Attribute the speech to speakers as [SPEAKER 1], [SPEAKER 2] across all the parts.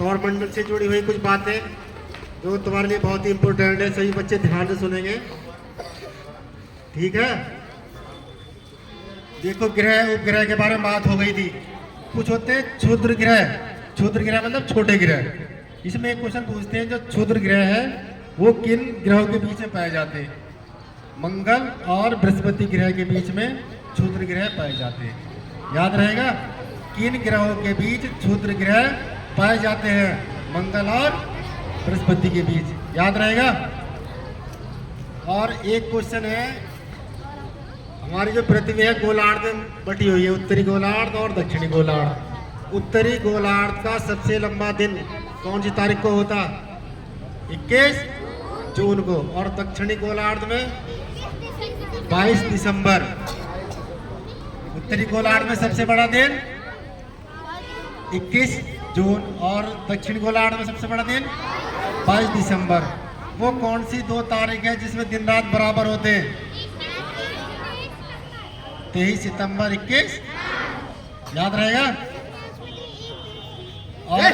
[SPEAKER 1] सौर मंडल से जुड़ी हुई कुछ बातें जो तुम्हारे लिए बहुत ही इंपॉर्टेंट है। सभी बच्चे ध्यान से सुनेंगे, ठीक है। देखो, ग्रह उपग्रह के बारे में बात हो गई थी। कुछ होते हैं क्षुद्र ग्रह। क्षुद्र ग्रह मतलब छोटे ग्रह। इसमें एक क्वेश्चन पूछते हैं, जो क्षुद्र ग्रह है वो किन ग्रहों के बीच में पाए जाते हैं? मंगल और बृहस्पति ग्रह के बीच में क्षुद्र ग्रह पाए जाते हैं। याद रहेगा, किन ग्रहों के बीच क्षुद्र ग्रह पाए जाते हैं? मंगल और बृहस्पति के बीच। याद रहेगा। और एक क्वेश्चन है, हमारी जो पृथ्वी है गोलार्ध में बटी हुई है, उत्तरी गोलार्ध और दक्षिणी गोलार्ध। उत्तरी गोलार्ध का सबसे लंबा दिन कौन सी तारीख को होता? 21 जून को। और दक्षिणी गोलार्ध में 22 दिसंबर। उत्तरी गोलार्ध में सबसे बड़ा दिन 21 जून और दक्षिण गोलार्ध में सबसे बड़ा दिन 22 दिसंबर। वो कौन सी दो तारीख है जिसमें दिन रात बराबर होते हैं? 23 सितंबर 21। याद रहेगा। और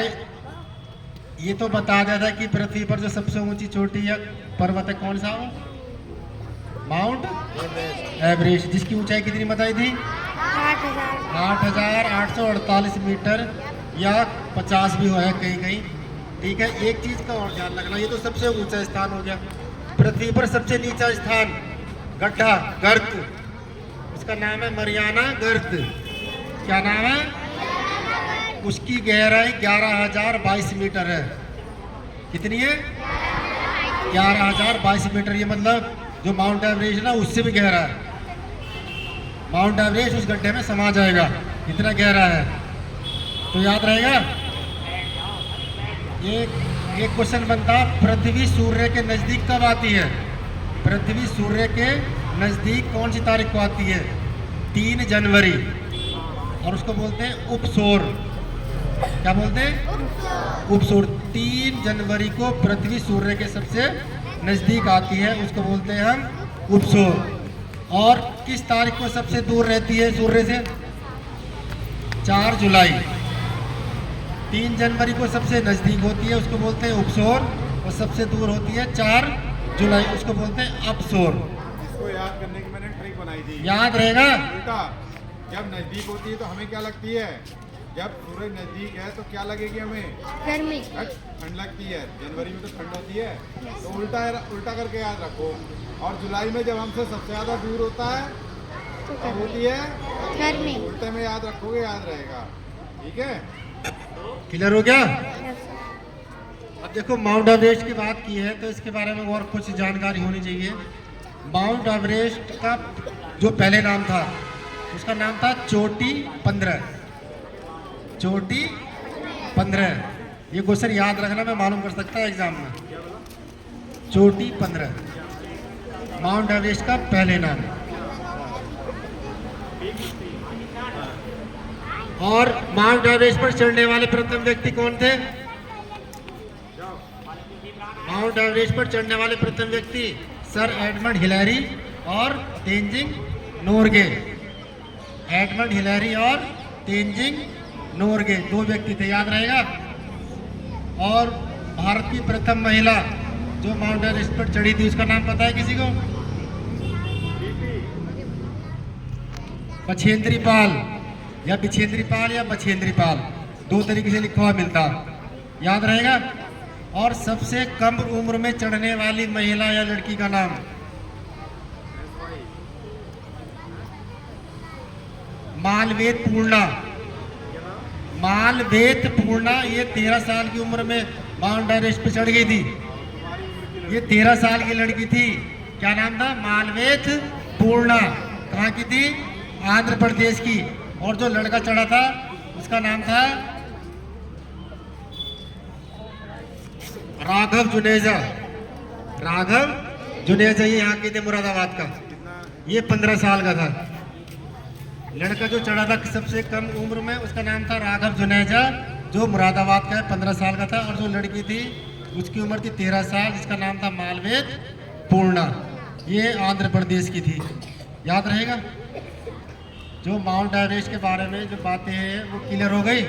[SPEAKER 1] ये तो बता दिया था कि पृथ्वी पर जो सबसे ऊंची चोटी है पर्वत है, कौन सा? वो माउंट एवरेस्ट, जिसकी ऊंचाई कितनी बताई थी? 8,848 मीटर या 50 भी है कहीं कहीं, ठीक है। एक चीज का और ध्यान रखना, ये तो सबसे ऊंचा स्थान हो गया। पृथ्वी पर सबसे नीचा स्थान गड्ढा, गर्त, उसका नाम है मरियाना गर्त। क्या नाम है? उसकी गहराई 11,022 मीटर है। कितनी है? 11,022 मीटर। ये मतलब जो माउंट एवरेस्ट ना उससे भी गहरा है। माउंट एवरेस्ट उस गड्ढे में समा जाएगा, इतना गहरा है। तो याद रहेगा। एक क्वेश्चन बनता, पृथ्वी सूर्य के नजदीक कब आती है? पृथ्वी सूर्य के नजदीक कौन सी तारीख को आती है? 3 जनवरी। और उसको बोलते हैं उपसोर। क्या बोलते हैं? उपसोर। 3 जनवरी को पृथ्वी सूर्य के सबसे नजदीक आती है, उसको बोलते हैं हम उपसोर। और किस तारीख को सबसे दूर रहती है सूर्य से? 4 जुलाई। 3 जनवरी को सबसे नजदीक होती है, उसको बोलते हैं उपसोर। और सबसे दूर होती है 4 जुलाई, उसको बोलते हैं अपसोर।
[SPEAKER 2] इसको याद करने की मैंने ट्रिक बनाई थी।
[SPEAKER 1] याद रहेगा।
[SPEAKER 2] उल्टा, जब नजदीक होती है तो हमें क्या लगती है? जब सूरज नजदीक है तो क्या लगेगी हमें?
[SPEAKER 3] गर्मी।
[SPEAKER 2] ठंड लगती है। जनवरी में तो ठंड होती है, तो उल्टा करके याद रखो। और जुलाई में जब हमसे सबसे ज्यादा दूर होता है तो कब होती है?
[SPEAKER 3] गर्मी।
[SPEAKER 2] उल्टे में याद रखोगे, याद रहेगा। ठीक है,
[SPEAKER 1] क्लियर हो गया। अब देखो, माउंट एवरेस्ट की बात की है तो इसके बारे में और कुछ जानकारी होनी चाहिए। माउंट एवरेस्ट का जो पहले नाम था उसका नाम था चोटी 15। चोटी 15। ये क्वेश्चन याद रखना, मैं मालूम कर सकता है एग्जाम में। चोटी 15 माउंट एवरेस्ट का पहले नाम। और माउंट एवरेस्ट पर चढ़ने वाले प्रथम व्यक्ति कौन थे? माउंट एवरेस्ट पर चढ़ने वाले प्रथम व्यक्ति सर एडमंड हिलैरी और तेंजिंग नोरगे। एडमंड हिलैरी और तेंजिंग नोरगे 2 व्यक्ति थे, याद रहेगा। और भारत की प्रथम महिला जो माउंट एवरेस्ट पर चढ़ी थी उसका नाम पता है किसी को? बछेंद्री पाल या बिछेंद्री पाल या बछेंद्री पाल, 2 तरीके से लिखा हुआ मिलता, याद रहेगा। और सबसे कम उम्र में चढ़ने वाली महिला या लड़की का नाम? मालवेद पूर्णा। मालवेद पूर्णा, ये 13 साल की उम्र में माउंट एवरेस्ट पे चढ़ गई थी। ये 13 साल की लड़की थी। क्या नाम था? मालवेद पूर्णा। कहाँ की थी? आंध्र प्रदेश की। और जो लड़का चढ़ा था उसका नाम था राघव जुनेजा। राघव जुनेजा, ये यहाँ के थे, मुरादाबाद का। ये 15 साल का था। लड़का जो चढ़ा था सबसे कम उम्र में उसका नाम था राघव जुनेजा, जो मुरादाबाद का है, 15 साल का था। और जो लड़की थी उसकी उम्र थी 13 साल, जिसका नाम था मालवेद पूर्णा। ये आंध्र प्रदेश की थी, याद रहेगा। जो माउंट एवरेस्ट के बारे में जो बातें हैं वो क्लियर हो गई।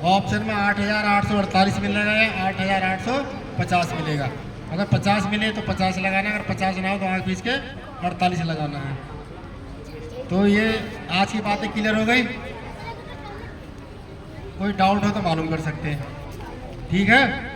[SPEAKER 1] ऑप्शन में 8,848 मिलेगा या 8,850 मिलेगा। अगर 50 मिले तो 50 लगाना, अगर 50 ना हो तो आँख पीस के 48 लगाना है। तो ये आज की बातें क्लियर हो गई। कोई डाउट हो तो मालूम कर सकते हैं, ठीक है।